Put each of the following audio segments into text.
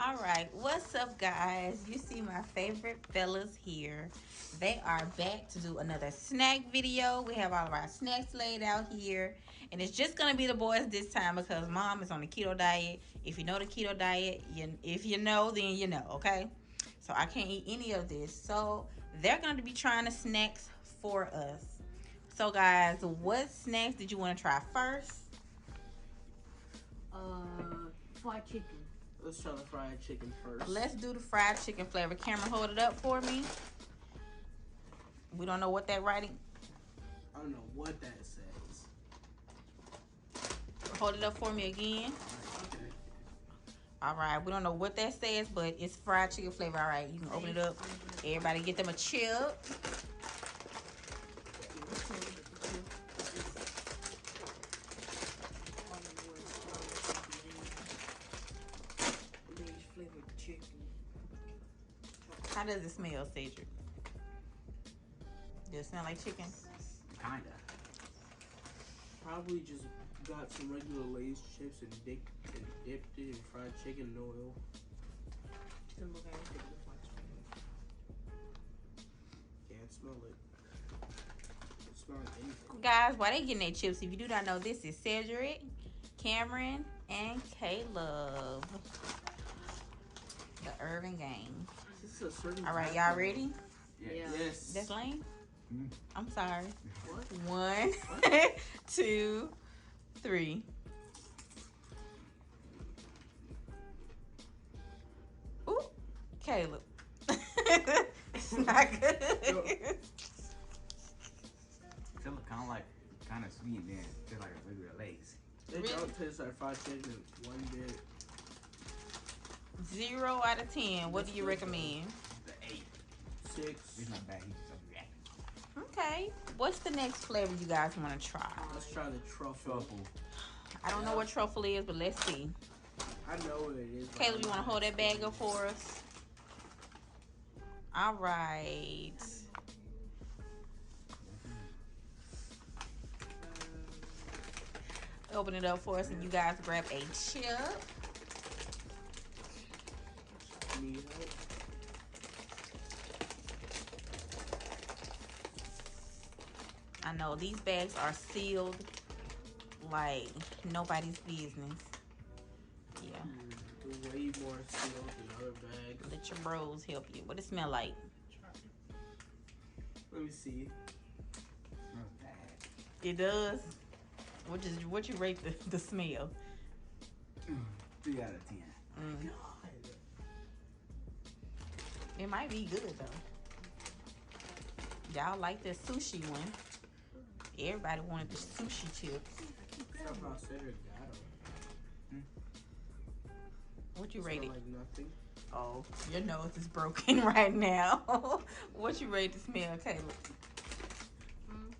All right, what's up, guys? You see my favorite fellas here. They are back to do another snack video. We have all of our snacks laid out here, and it's just gonna be the boys this time because mom is on the keto diet. If you know the keto diet, if you know, then you know, okay? So I can't eat any of this. So they're gonna be trying the snacks for us. So, guys, what snacks did you want to try first? Fried chicken. Let's try the fried chicken first. Let's do the fried chicken flavor. Cameron, hold it up for me. We don't know what that writing. I don't know what that says. Hold it up for me again. Okay. All right. We don't know what that says, but it's fried chicken flavor. All right. You can open it up. Everybody get them a chip. How does it smell, Cedric? Does it smell like chicken? Kinda. Probably just got some regular Lay's chips and dipped it in fried chicken and oil. Can't smell it. It smells like anything. Guys, while they getting their chips, if you do not know, this is Cedric, Cameron, and Caleb. The Ervin gang. All right, y'all ready? Yeah. Yes. That's lame. Mm. I'm sorry. What? 1, 2, 3. Ooh, Caleb. It's not good. They look kind of sweet and then feel like a regular Lay's. They don't taste like fried chicken one bit. 0 out of 10. What do you recommend? The 8. 6. It's not bad. He's just reacting. Okay. What's the next flavor you guys want to try? Let's try the truffle. I don't know what truffle is, but let's see. I know what it is. Caleb, you want to hold that bag up for us? All right. Open it up for us, and you guys grab a chip. Need help? I know these bags are sealed like nobody's business. Yeah. Way more sealed than other bags. Let your bros help you. What it smell like? Let me see. Smells bad. It does. What you rate the smell? 3 out of 10. Mm. It might be good though. Y'all like the sushi one. Everybody wanted the sushi chips. Somehow Cedric got them. What you rate it? Like nothing. Oh, your nose is broken right now. What you rate the smell, Caleb?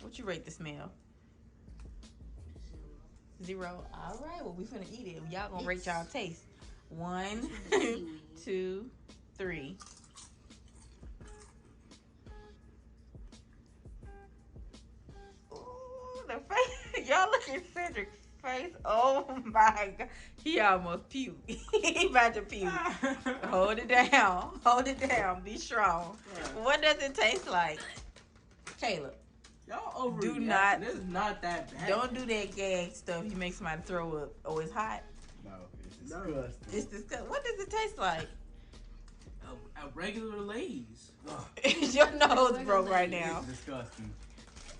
What you rate the smell? 0. All right, well, we finna eat it. Y'all gonna rate y'all taste. 1, 2, 3. Ooh, the face. Y'all look at Cedric's face. Oh my God. He almost puked. He about to puke. Hold it down. Hold it down. Be strong. What does it taste like? Caleb. Y'all overreacting. Do not. This is not that bad. Don't do that gag stuff. You make somebody throw up. Oh, it's hot. No, it's No. disgusting. It's disgusting. What does it taste like? A regular Lay's. Your nose broke right now. It's disgusting.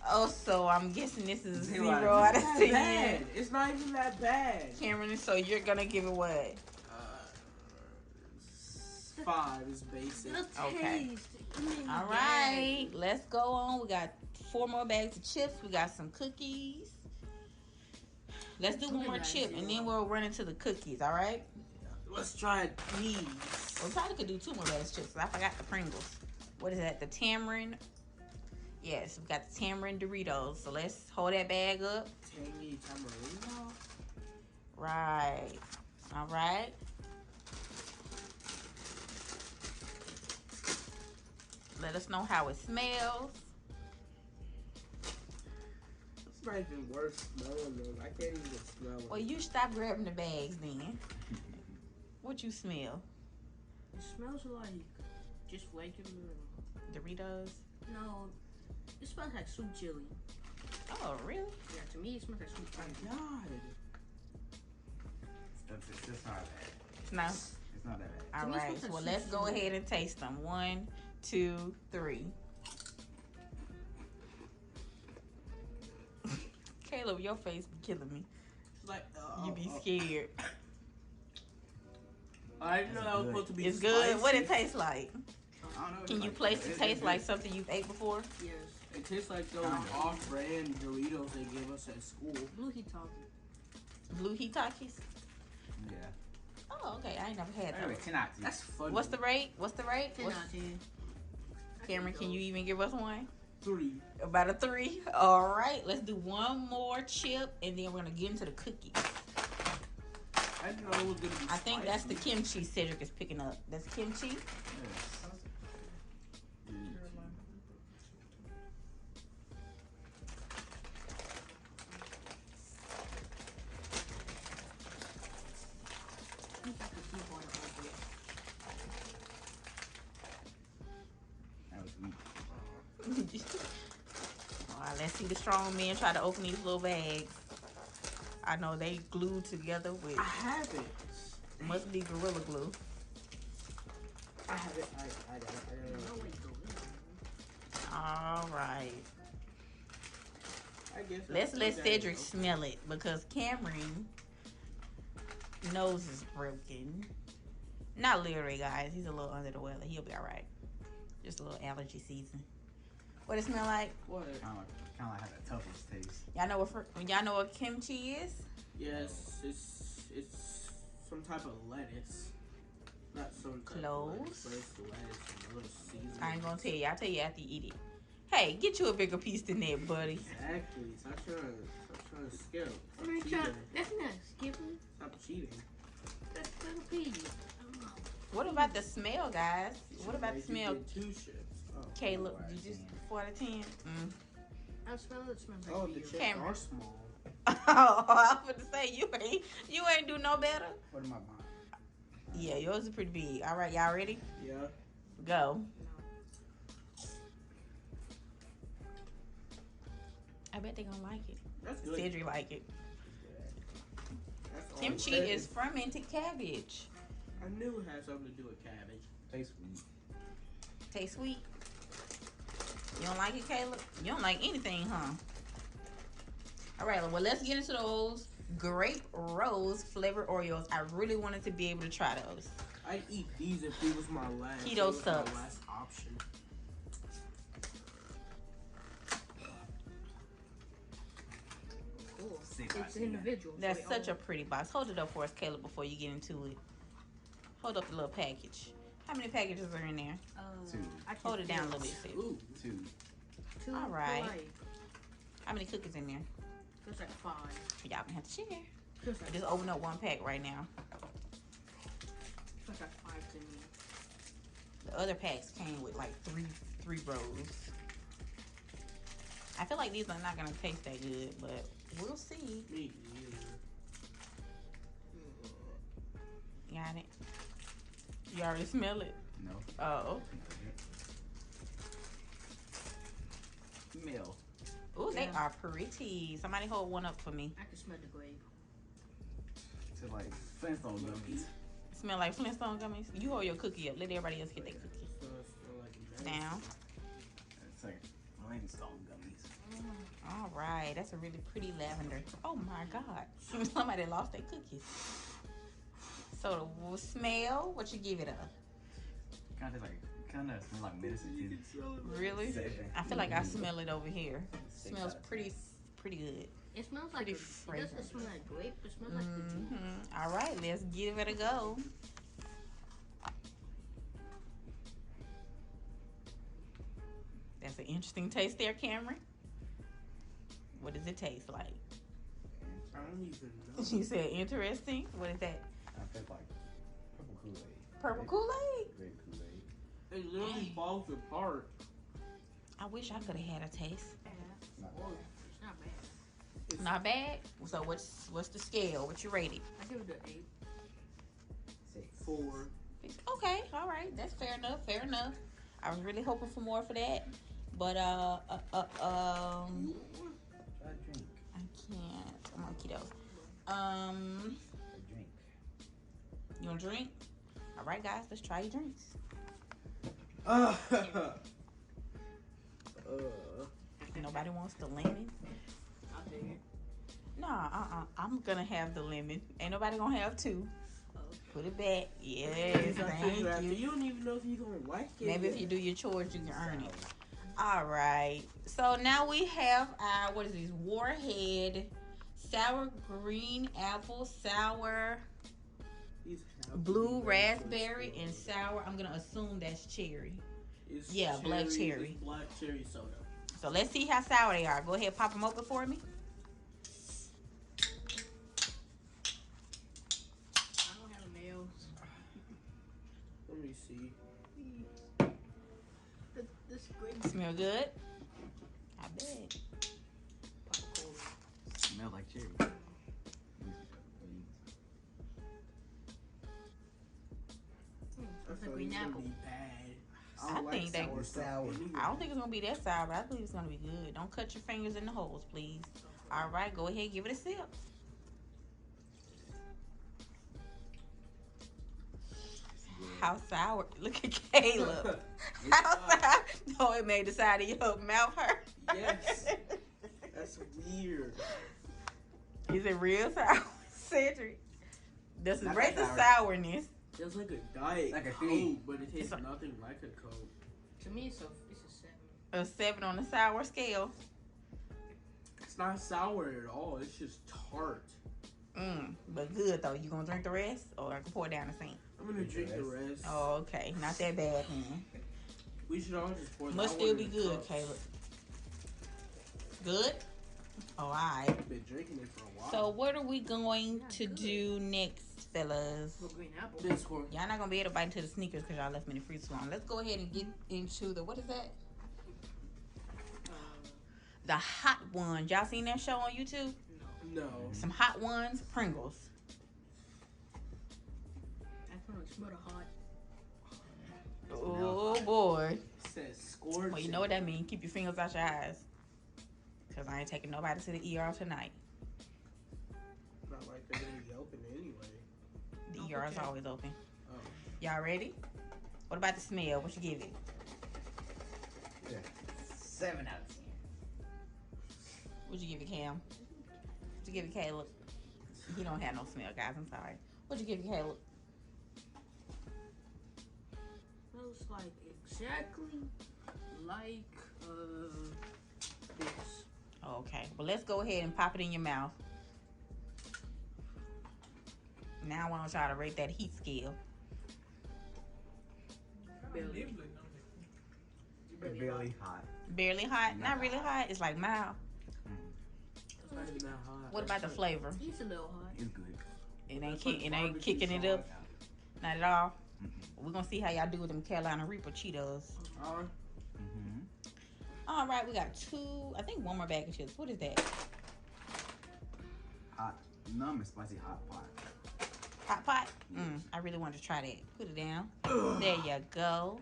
Oh, so I'm guessing this is 0 0 out of Not 10. bad. It's not even that bad. Cameron, so you're gonna give it what? 5 is basic. Okay. All right, let's go on. We got 4 more bags of chips. We got some cookies. Let's do one more chip, and then we'll run into the cookies. All right? Let's try these. We probably could do 2 more bags of chips. 'Cause I forgot the Pringles. What is that? The Tamarind. Yes, we got the Tamarind Doritos. So let's hold that bag up. Tangy tamarind. Right. All right. Let us know how it smells. It's not even worth smelling them. I can't even smell them. Well, you stop grabbing the bags then. What you smell? It smells like just regular. Doritos. No, it smells like sweet chili. Oh, really? Yeah, to me it smells like sweet chili. God. It's not bad. No. It's not that bad. All me, it right. smells Well, like let's sweet go chili. ahead and taste them. 1, 2, 3. Caleb, your face be killing me. It's like You be scared. I didn't know that was supposed to be. It's good. Spicy. What it tastes like? I don't know. Can you place the taste like something you've ate before? Yes. It tastes like those Kinda. off-brand Doritos they give us at school. Blue Hitaki. Blue Hitakis? Yeah. Oh, okay. I ain't never had Anyway, those. 10 out of 10. That's funny. What's the rate? What's the rate? 10 out of 10. Cameron, can you even give us one? 3? About a 3. All right. Let's do one more chip, and then we're gonna get into the cookies. I didn't know it was gonna be. I think that's the spicy. kimchi Cedric is picking up. That's kimchi. Yes. That was weak. All right, let's see the strong men try to open these little bags. I know they glued together with I have it. must be Gorilla Glue. I have it. I got it. All right. I guess. Let's let okay. Cedric smell it because Cameron nose is broken. Not literally, guys. He's a little under the weather. He'll be all right. Just a little allergy season. What it smell like? What? Kind of like had the toughest taste. Y'all know what kimchi is? Yes, it's some type of lettuce. Not some type Close. of lettuce, but it's lettuce and a little seasoning. I ain't gonna tell you. I'll tell you after you eat it. Hey, get you a bigger piece than that, buddy. Exactly. Stop trying to scare him. Stop That's cheating. not skipping. Stop cheating. That's little piggy. What about the smell, guys? What about the You smell? did 2 chips. Oh. Caleb, 4 out of did you 10. 4 out of 10? I smell it. It smells like Oh, the beer. chips Cameron. are small. Oh, I was gonna say you ain't do no better. What am I buying? Yeah, yours is pretty big. All right, y'all ready? Yeah. Go. I bet they gonna like it. That's good. Cedric like it. That's all Kimchi good. is fermented cabbage. I knew it had something to do with cabbage. Tastes weak. Tastes sweet. You don't like it, Caleb? You don't like anything, huh? All right, well, let's get into those grape rose flavored Oreos. I really wanted to be able to try those. I'd eat these if it was my last. Keto if it was sucks. My last option. Cool. 6 out of It's 10. individual. so That's they such a all- pretty box. Hold it up for us, Caleb, before you get into it. Hold up the little package. How many packages are in there? 2. I just Hold it down a little feel bit, sis. Ooh. 2. 2 All right. for life. How many cookies in there? Feels like 5. Y'all gonna have to share. Feels like Just open up one pack right now. Feels like 5 to me. The other packs came with like three rows. I feel like these are not gonna taste that good, but we'll see. Me either. Got it? You already smell it? No. Oh. Smell. Ooh, they Yeah. are pretty. Somebody hold one up for me. I can smell the grape. It's like Flintstone gummies. Smell like Flintstone gummies? You hold your cookie up. Let everybody else get their cookie. So it smell like a Down. It's like Flintstone gummies. All right. That's a really pretty lavender. Oh my God. Somebody lost their cookies. So the smell, what you give it a? Kind of smell like medicine too. Really? 7. I feel like I smell it over here. Smells pretty good. It smells Pretty like it fragrant. doesn't smell like grape. It smells like the juice. All right, let's give it a go. That's an interesting taste there, Cameron. What does it taste like? I don't even know. She said interesting. What is that? I feel like purple Kool-Aid. Purple Kool-Aid? Grape Kool-Aid. It literally falls apart. I wish I could have had a taste. Not Oh, bad. it's not bad. It's Not bad. So what's the scale? What you rate it? I give it an 8. 6. 4. Okay, all right. That's fair enough. Fair enough. I was really hoping for more for that, but You want one? Try a drink. I can't. I'm on keto. A drink. You want a drink? All right, guys. Let's try your drinks. Nobody wants the lemon. I'll take it. Nah, I'm gonna have the lemon. Ain't nobody gonna have two. Oh. Put it back. Yes, thank you. You don't even know if you're gonna like it. Maybe if you do your chores, you can earn it. All right. So now we have our, what is these? Warhead sour green apple, sour These have to blue be very raspberry, good. and sour. I'm gonna assume that's cherry. It's yeah, black cherry. It's black cherry soda. So let's see how sour they are. Go ahead, pop them open for me. I don't have nails. Let me see. This great Smell good? I bet. popcorn. Smells like cherry. I It's feel like green it's apple. gonna be bad. I don't think they- sour stuff sour. anyway. I don't think it's gonna be that sour, but I believe it's gonna be good. Don't cut your fingers in the holes, please. All right, go ahead, give it a sip. How sour? Look at Caleb. How sour? No, it made the side of your mouth hurt. Yes. That's weird. Is it real sour? Cedric. This is Not rate the that sourness. It's like a diet Like a Coke, three. but it tastes It's a- nothing like a Coke. To me, it's a 7. A 7 on the sour scale. It's not sour at all. It's just tart. But good though. You gonna drink the rest, or I can pour it down the sink? I'm gonna drink the rest. Oh, okay. Not that bad, man. We should all just pour that Must one still in be the good, cups. Caleb. Good? Oh, alright. I've been drinking it for a while. So what are we going to do next, fellas? Well, green apple. This one. Y'all not gonna be able to bite into the sneakers because y'all left me in the freezer long. Let's go ahead and get into the, what is that? The hot ones. Y'all seen that show on YouTube? No. No. Some hot ones, Pringles. I can smell the hot. Oh boy. It says scorching. Well, you know what that means. Keep your fingers out your eyes. Because I ain't taking nobody to the ER tonight. Not like they're gonna be open anyway. The ER is always open. Oh. Y'all ready? What about the smell? What you give it? Yeah. 7 out of 10. What'd you give it, Cam? What'd you give it, Caleb? He don't have no smell, guys. I'm sorry. What'd you give it, Caleb? Smells like exactly like this. Okay. Well, let's go ahead and pop it in your mouth. Now I want y'all to rate that heat scale. Barely. Barely hot. Barely hot? Not really hot. It's like mild. It's not even that hot. What about the flavor? It's a little hot. It's good. It That's ain't like it ain't barbecue kicking it sauce. up. Not at all. We're gonna see how y'all do with them Carolina Reaper Cheetos. Mm-hmm. All right, we got 2. I think one more bag of chips. What is that? Hot. Numb and spicy hot pot. Hot pot? I really wanted to try that. Put it down. There you go.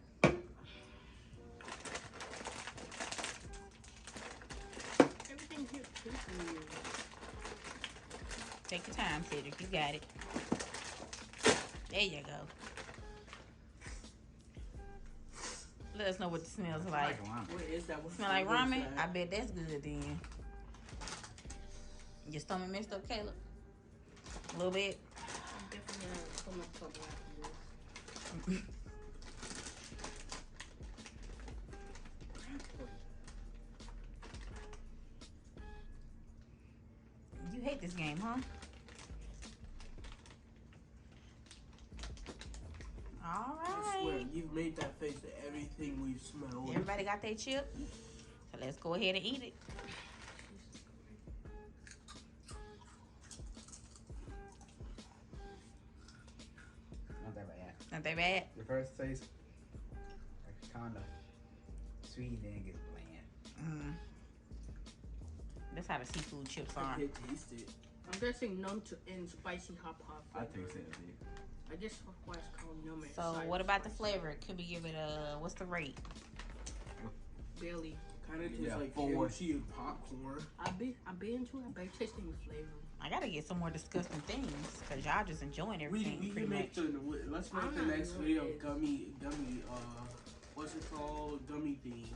Everything here tastes weird. Take your time, Cedric. You got it. There you go. Let us know what the smells like. ramen. What is that? What Smell like flavor is ramen? that? I bet that's good then. Your stomach messed up, Caleb? A little bit? I'm definitely gonna put my cup after this. You hate this game, huh? All I swear, right. you've made that face to everything we've smelled. Everybody got their chip? So let's go ahead and eat it. Not that bad. Not that bad? The first taste, like, kind of sweet, then it gets bland. That's how the seafood chips I are. can't taste it. I'm guessing numb to and spicy hot pot. I taste it a bit. I guess why it's called number. So what about the flavor? Could we give it a, what's the rate? Barely. Kind of tastes Yeah, like 4. KFC and popcorn. I've been to it. I've been tasting the flavor. I gotta get some more disgusting things because y'all just enjoying everything We pretty can make much. let's make I'm the not next doing video it. gummy, what's it called? Gummy theme.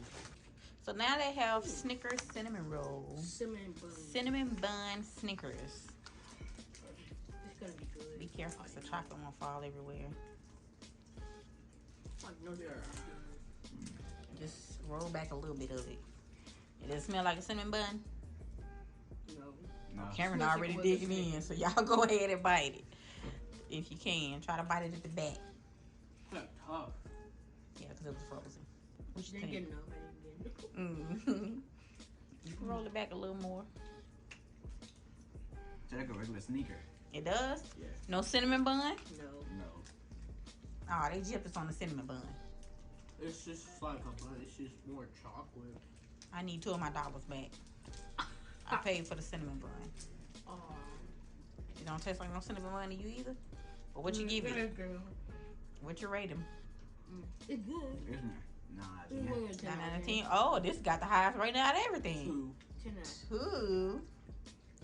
So now they have Snickers cinnamon roll. Cinnamon bun. Cinnamon bun Snickers. It's gonna be good. Be careful, the chocolate won't fall everywhere. I know Yeah. Just roll back a little bit of it. It does smell like a cinnamon bun. No. No. Cameron Smells already like digging Wilson. in, so y'all go ahead and bite it. If you can. Try to bite it at the back. It's tough. Yeah, because it was frozen. What you Didn't think? get enough. I didn't get enough. You can roll it back a little more. It's like a regular sneaker. It does? Yeah. No cinnamon bun? No. No. Oh, they gypped us on the cinnamon bun. It's just like a bun. It's just more chocolate. I need $2 of my dollars back. I paid for the cinnamon bun. Oh. It don't taste like no cinnamon bun to you either? But what you give it? What you rate them? It's good. It's not. Nah, It's yeah. one of 9 out of 10. Oh, this got the highest rating out of everything. 2. 10 out. 2.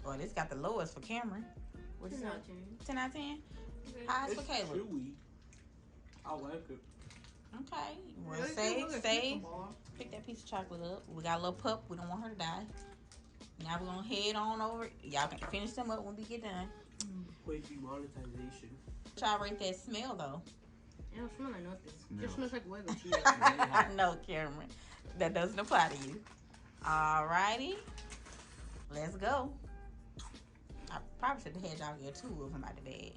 Well, this got the lowest for Cameron. What you 10 say? out of 10. 10 out of 10? Highest It's for Caleb. chewy. I like it. Okay. Well, Really good. save. Look at this bar. Pick that piece of chocolate up. We got a little pup. We don't want her to die. Now we're going to head on over. Y'all can finish them up when we get done. Quick demonetization. Y'all rate that smell, though. It don't smell like nothing. No. It just smells like regular Cheetos. No, Cameron. That doesn't apply to you. Alrighty. Let's go. I probably should have had y'all get 2 of them out the bag.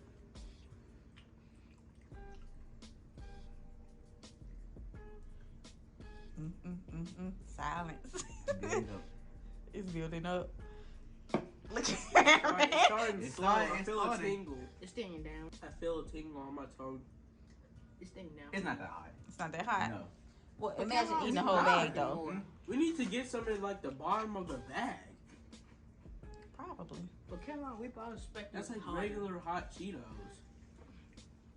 Silence. Build up. It's building up. Look It's at starting It's slow. starting- I it's feel a starting. tingle. It's staying down. I feel a tingle on my tongue. It's staying down. It's not that hot. It's not that hot. No. Well, But imagine come on, eating the we whole got bag, it. though. We need to get some in like the bottom of the bag. Probably. But come on, we probably expect That's like higher. regular hot Cheetos.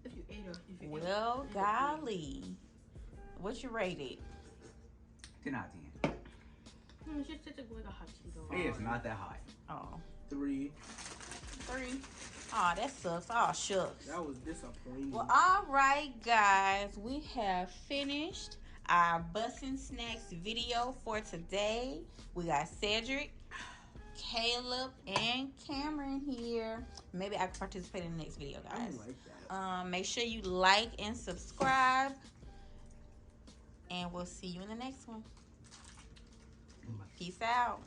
If you ate a, Well, golly. What you rated? 10 out of 10. It's just like a hot Cheeto. It's not that hot. Oh, 3. 3. Oh, that sucks. Oh, shucks. That was disappointing. Well, all right, guys. We have finished our Bussin' Snacks video for today. We got Cedric, Caleb, and Cameron here. Maybe I can participate in the next video, I guys. don't like that. Make sure you like and subscribe. And we'll see you in the next one. Peace out.